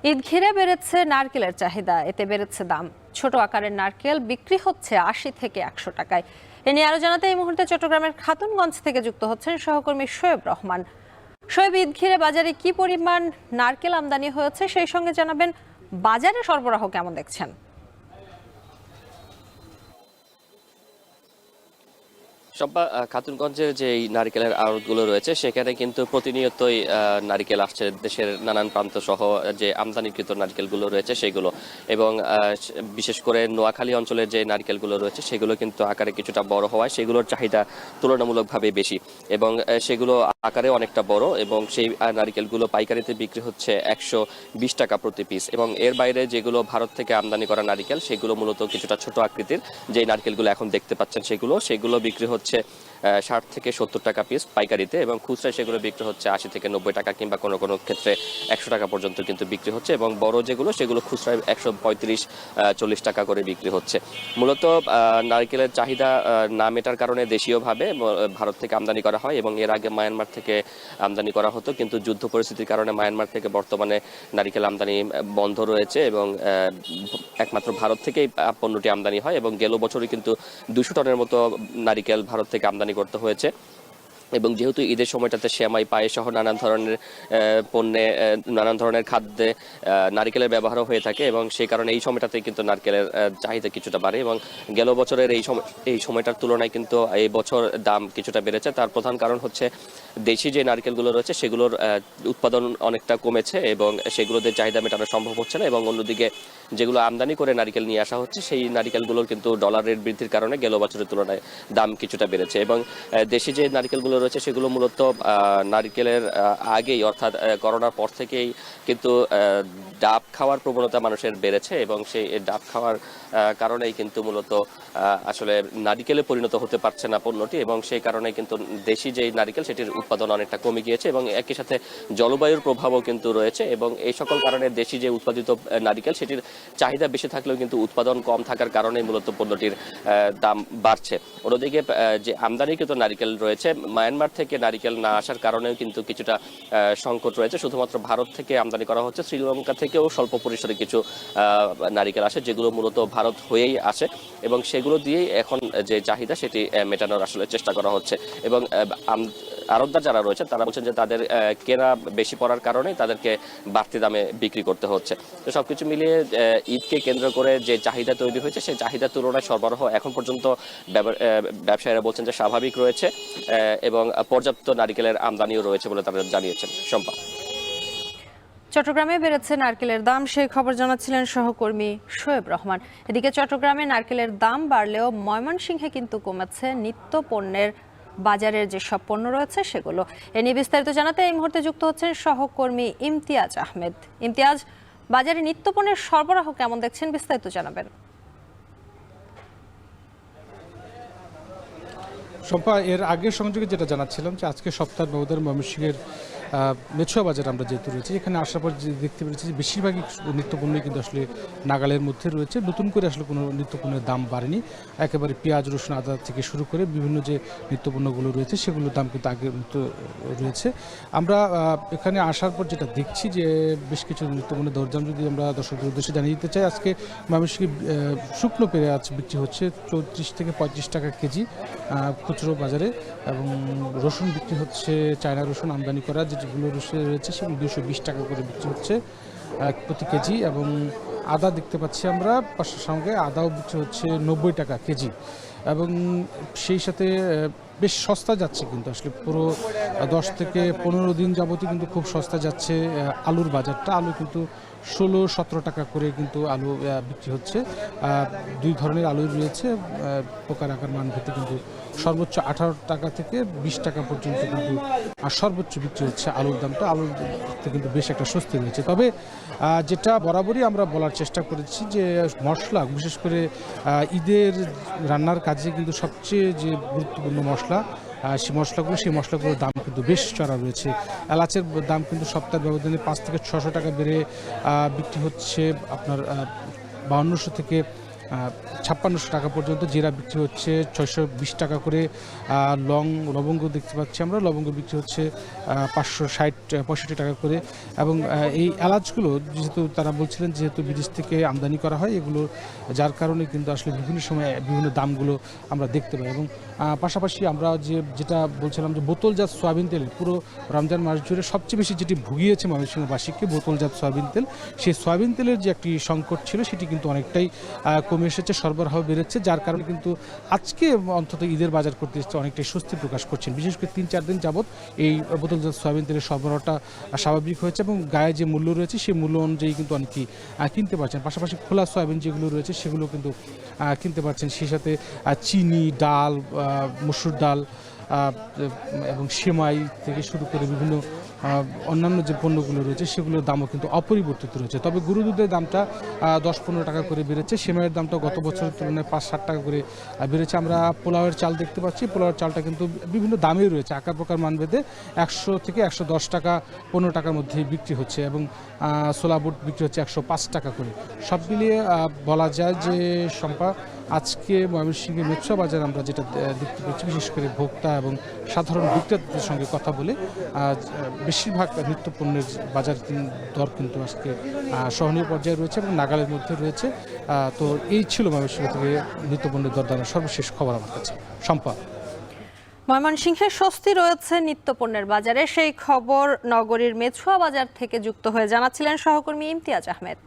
ঈদ ঘিরে বেড়েছে নারকেলের চাহিদা, এতে বেড়েছে দাম। ছোট আকারের নারকেল বিক্রি হচ্ছে ৮০ থেকে ১০০ টাকায়। এ নিয়ে আরো জানাতে এই মুহূর্তে চট্টগ্রামের খাতুনগঞ্জ থেকে যুক্ত হচ্ছেন সহকর্মী শোয়েব রহমান। শোয়েব, ঈদ ঘিরে বাজারে কি পরিমাণ নারকেল আমদানি হয়েছে, সেই সঙ্গে জানাবেন বাজারে সরবরাহ কেমন দেখছেন। শম্পা, খাতুনগঞ্জের যে নারিকেলের আড়তগুলো রয়েছে সেখানে কিন্তু প্রতিনিয়তই নারিকেল আসছে দেশের নানান প্রান্ত সহ যে আমদানিকৃত নারিকেলগুলো রয়েছে সেগুলো, এবং বিশেষ করে নোয়াখালী অঞ্চলের যে নারিকেলগুলো রয়েছে সেগুলো কিন্তু আকারে কিছুটা বড় হওয়ায় সেগুলোর চাহিদা তুলনামূলকভাবে বেশি, এবং সেগুলো আকারে অনেকটা বড়, এবং সেই নারিকেলগুলো পাইকারিতে বিক্রি হচ্ছে ১২০ টাকা প্রতি পিস। এবং এর বাইরে যেগুলো ভারত থেকে আমদানি করা নারিকেল সেগুলো মূলত কিছুটা ছোট আকৃতির, যে নারিকেলগুলো এখন দেখতে পাচ্ছেন সেগুলো বিক্রি হচ্ছে ৬০ থেকে ৭০ টাকা পিস পাইকারিতে, এবং খুচরায় সেগুলো বিক্রি হচ্ছে ৮০ থেকে ৯০ টাকা, কিংবা কোনো কোনো ক্ষেত্রে ১০০ টাকা পর্যন্ত কিন্তু বিক্রি হচ্ছে, এবং বড় যেগুলো সেগুলো খুচরায় ১৩৫-৪০ টাকা করে বিক্রি হচ্ছে। মূলত নারকেলের চাহিদা না মেটার কারণে দেশীয়ভাবে ভারত থেকে আমদানি করা হয়, এবং এর আগে মায়ানমার থেকে আমদানি করা হতো, কিন্তু যুদ্ধ পরিস্থিতির কারণে মায়ানমার থেকে বর্তমানে নারিকেল আমদানি বন্ধ রয়েছে, এবং একমাত্র ভারত থেকেই পণ্যটি আমদানি হয়। এবং গেল বছরই কিন্তু ২০০ টনের মতো নারিকেল ভারত থেকে আমদানি করতে হয়েছে। এবং যেহেতু ঈদের সময়টাতে সেমাই, পায়েস সহ নানান ধরনের পণ্যে, নানান ধরনের খাদ্যে নারকেলের ব্যবহারও হয়ে থাকে, এবং সেই কারণে এই সময়টাতে কিন্তু নারকেলের চাহিদা কিছুটা বাড়ে, এবং গেল বছরের এই সময়টার তুলনায় কিন্তু এই বছর দাম কিছুটা বেড়েছে। তার প্রধান কারণ হচ্ছে দেশি যে নারকেলগুলো রয়েছে সেগুলোর উৎপাদন অনেকটা কমেছে, এবং সেগুলোদের চাহিদা মেটানো সম্ভব হচ্ছে না, এবং অন্যদিকে যেগুলো আমদানি করে নারকেল নিয়ে আসা হচ্ছে সেই নারকেলগুলোর কিন্তু ডলার রেট বৃদ্ধির কারণে গেল বছরের তুলনায় দাম কিছুটা বেড়েছে। এবং দেশি যে নারকেলগুলো রয়েছে সেগুলো মূলত নারকেলের আগেই, অর্থাৎ করোনার পর থেকেই কিন্তু ডাব খাওয়ার প্রবণতা মানুষের বেড়েছে, এবং সেই ডাব খাওয়ার কারণেই কিন্তু মূলত আসলে নারিকেলে পরিণত হতে পারছে না পণ্যটি, এবং সেই কারণে কিন্তু দেশি যে নারিকেল সেটির উৎপাদন অনেকটা কমে গিয়েছে, এবং একই সাথে জলবায়ুর প্রভাবও কিন্তু রয়েছে, এবং এই সকল কারণে দেশি যে উৎপাদিত নারিকেল সেটির চাহিদা বেশি থাকলেও কিন্তু উৎপাদন কম থাকার কারণে মূলত পণ্যটির দাম বাড়ছে। অন্যদিকে যে আমদানিকৃত নারিকেল রয়েছে, মায়ানমার থেকে নারিকেল না আসার কারণেও কিন্তু কিছুটা সংকট রয়েছে। শুধুমাত্র ভারত থেকে আমদানি করা হচ্ছে, শ্রীলঙ্কা থেকেও স্বল্প পরিসরে কিছু নারিকেল আসে, যেগুলো মূলত ভারত হয়েই আসে, এবং সেগুলো দিয়েই এখন যে চাহিদা সেটি মেটানোর আসলে চেষ্টা করা হচ্ছে। এবং আড়তদার যারা রয়েছে তারা বলছেন যে তাদের কেনা বেশি পড়ার কারণে তাদেরকে বাড়তি দামে বিক্রি করতে হচ্ছে। তো সবকিছু মিলিয়ে ঈদকে কেন্দ্র করে যে চাহিদা তৈরি হয়েছে সেই চাহিদার তুলনায় সরবরাহ এখন পর্যন্ত ব্যবসায়ীরা বলছেন যে স্বাভাবিক রয়েছে, এবং পর্যাপ্ত নারিকেলের আমদানিও রয়েছে বলে তারা জানিয়েছেন। শম্পা, চট্টগ্রামে বেড়েছে নারকেলের দাম, সেই খবর জানাচ্ছিলেন সহকর্মী শোয়েব রহমান। এদিকে চট্টগ্রামে নারকেলের দাম বাড়লেও ময়মনসিংহে কিন্তু কমেছে নিত্য পণ্যের বাজারের যেসব পণ্য রয়েছে সেগুলো। এ নিয়ে বিস্তারিত জানাতে এই মুহূর্তে যুক্ত হচ্ছেন সহকর্মী ইমতিয়াজ আহমেদ। ইমতিয়াজ, বাজারে নিত্য পণ্যের সরবরাহ কেমন দেখছেন, বিস্তারিত জানাবেন। শম্পা, এর আগের সংযোগে যেটা জানাচ্ছিলাম যে আজকে সপ্তাহ ব্যবধানে ময়মনসিংহের মেছুয়া বাজার আমরা যেহেতু রয়েছে, এখানে আসার পর যে দেখতে পেরেছি যে বেশিরভাগই নিত্যপণ্যই কিন্তু আসলে নাগালের মধ্যে রয়েছে। নতুন করে আসলে কোনো নিত্যপণ্যের দাম বাড়েনি, একেবারে পেঁয়াজ, রসুন, আদা থেকে শুরু করে বিভিন্ন যে নিত্যপণ্যগুলো রয়েছে সেগুলোর দাম কিন্তু আগের মতো রয়েছে। আমরা এখানে আসার পর যেটা দেখছি যে বেশ কিছু নিত্যপণ্যের দরদাম যদি আমরা দর্শকদের উদ্দেশ্যে জানিয়ে দিতে চাই, আজকে ময়মনসিংহে শুকনো পেঁয়াজ বিক্রি হচ্ছে ৩৪ থেকে ৩৫ টাকা কেজি খুচরো বাজারে, এবং রসুন বিক্রি হচ্ছে চায়না রসুন আমদানি করা যেগুলো রয়েছে সেগুলো ২২০ টাকা করে বিক্রি হচ্ছে প্রতি কেজি, এবং আদা দেখতে পাচ্ছি আমরা পাশের সঙ্গে আদাও বিক্রি হচ্ছে ৯০ টাকা কেজি, এবং সেই সাথে বেশ সস্তা যাচ্ছে কিন্তু আসলে পুরো ১০ থেকে ১৫ দিন যাবতই কিন্তু খুব সস্তা যাচ্ছে আলুর বাজারটা। আলু কিন্তু ১৬-১৭ টাকা করে কিন্তু আলু বিক্রি হচ্ছে। দুই ধরনের আলু রয়েছে, প্রকার আকার মান ভিত্তিক কিন্তু সর্বোচ্চ ১৮ টাকা থেকে ২০ টাকা পর্যন্ত কিন্তু সর্বোচ্চ বিক্রি হচ্ছে আলুর দামটা। আলুর কিন্তু বেশ একটা স্বস্তি রয়েছে। তবে যেটা বরাবরই আমরা বলার চেষ্টা করেছি যে মশলা, বিশেষ করে ঈদের রান্নার কাজে কিন্তু সবচেয়ে যে গুরুত্বপূর্ণ মশলা, সেই মশলাগুলোর দাম কিন্তু বেশ চড়া রয়েছে। এলাচের দাম কিন্তু সপ্তাহের ব্যবধানে ৫ থেকে ৬০০ টাকা বেড়ে বিক্রি হচ্ছে আপনার ৫২০০ থেকে 5600 টাকা পর্যন্ত, জিরা বিক্রি হচ্ছে 620 টাকা করে, লবঙ্গ দেখতে পাচ্ছি আমরা, লবঙ্গ বিক্রি হচ্ছে 565 টাকা করে। এবং এই এলাচগুলো যেহেতু তারা বলছিলেন যেহেতু বিদেশ থেকে আমদানি করা হয় এগুলো, যার কারণে কিন্তু আসলে বিভিন্ন সময় বিভিন্ন দামগুলো আমরা দেখতে পাই। এবং পাশাপাশি আমরা যেটা বলছিলাম যে বোতলজাত সয়াবিন তেল পুরো রমজান মাস জুড়ে সবচেয়ে বেশি যেটি ভুগিয়েছে ময়মনসিংহবাসীকে, বোতলজাত সয়াবিন তেল, সেই সয়াবিন তেলের যে একটি সংকট ছিল সেটি কিন্তু অনেকটাই কমে এসেছে, সরবরাহ বেড়েছে, যার কারণে কিন্তু আজকে অন্তত ঈদের বাজার করতে এসেছে অনেকটাই স্বস্তি প্রকাশ করছেন। বিশেষ করে 3-4 দিন যাবৎ এই বোতলজাত সয়াবিন তেলের সরবরাহটা স্বাভাবিক হয়েছে এবং গায়ে যে মূল্য রয়েছে সেই মূল্য অনুযায়ী কিন্তু অনেকেই কিনতে পারছেন। পাশাপাশি খোলা সয়াবিন যেগুলো রয়েছে সেগুলো কিন্তু কিনতে পারছেন। সেই সাথে চিনি, ডাল, মসুর ডাল এবং সেমাই থেকে শুরু করে বিভিন্ন অন্যান্য যে পণ্যগুলো রয়েছে সেগুলোর দামও কিন্তু অপরিবর্তিত রয়েছে। তবে গরু দুধের দামটা 10-15 টাকা করে বেড়েছে, সেমাইয়ের দামটা গত বছরের তুলনায় 5-7 টাকা করে বেড়েছে। আমরা পোলাওয়ের চাল দেখতে পাচ্ছি, পোলাওয়ের চালটা কিন্তু বিভিন্ন দামেই রয়েছে, আকার প্রকার মানভেদে 100 থেকে 110 টাকা 15 টাকার মধ্যে বিক্রি হচ্ছে এবং ছোলা বুট বিক্রি হচ্ছে 105 টাকা করে। সব মিলিয়ে বলা যায় যে শম্পা, আজকে ময়মনসিংহের মেট্রো বাজার আমরা যেটা দেখতে পাচ্ছি, বিশেষ করে ভোক্তা এবং সাধারণ বিক্রেতাদের সঙ্গে কথা বলে বেশিরভাগ নিত্যপণ্যের বাজার দর কিন্তু আজকে সহনীয় পর্যায়ে রয়েছে এবং নাগালের মধ্যে রয়েছে। তো এই ছিল ময়মনসিংহ থেকে নিত্যপণ্যের দরদামের সর্বশেষ খবর আমার কাছে। শম্পা, ময়মনসিংহে স্বস্তি রয়েছে নিত্যপণ্যের বাজারে, সেই খবর নগরীর মেছুয়া বাজার থেকে যুক্ত হয়ে জানাচ্ছিলেন সহকর্মী ইমতিয়াজ আহমেদ।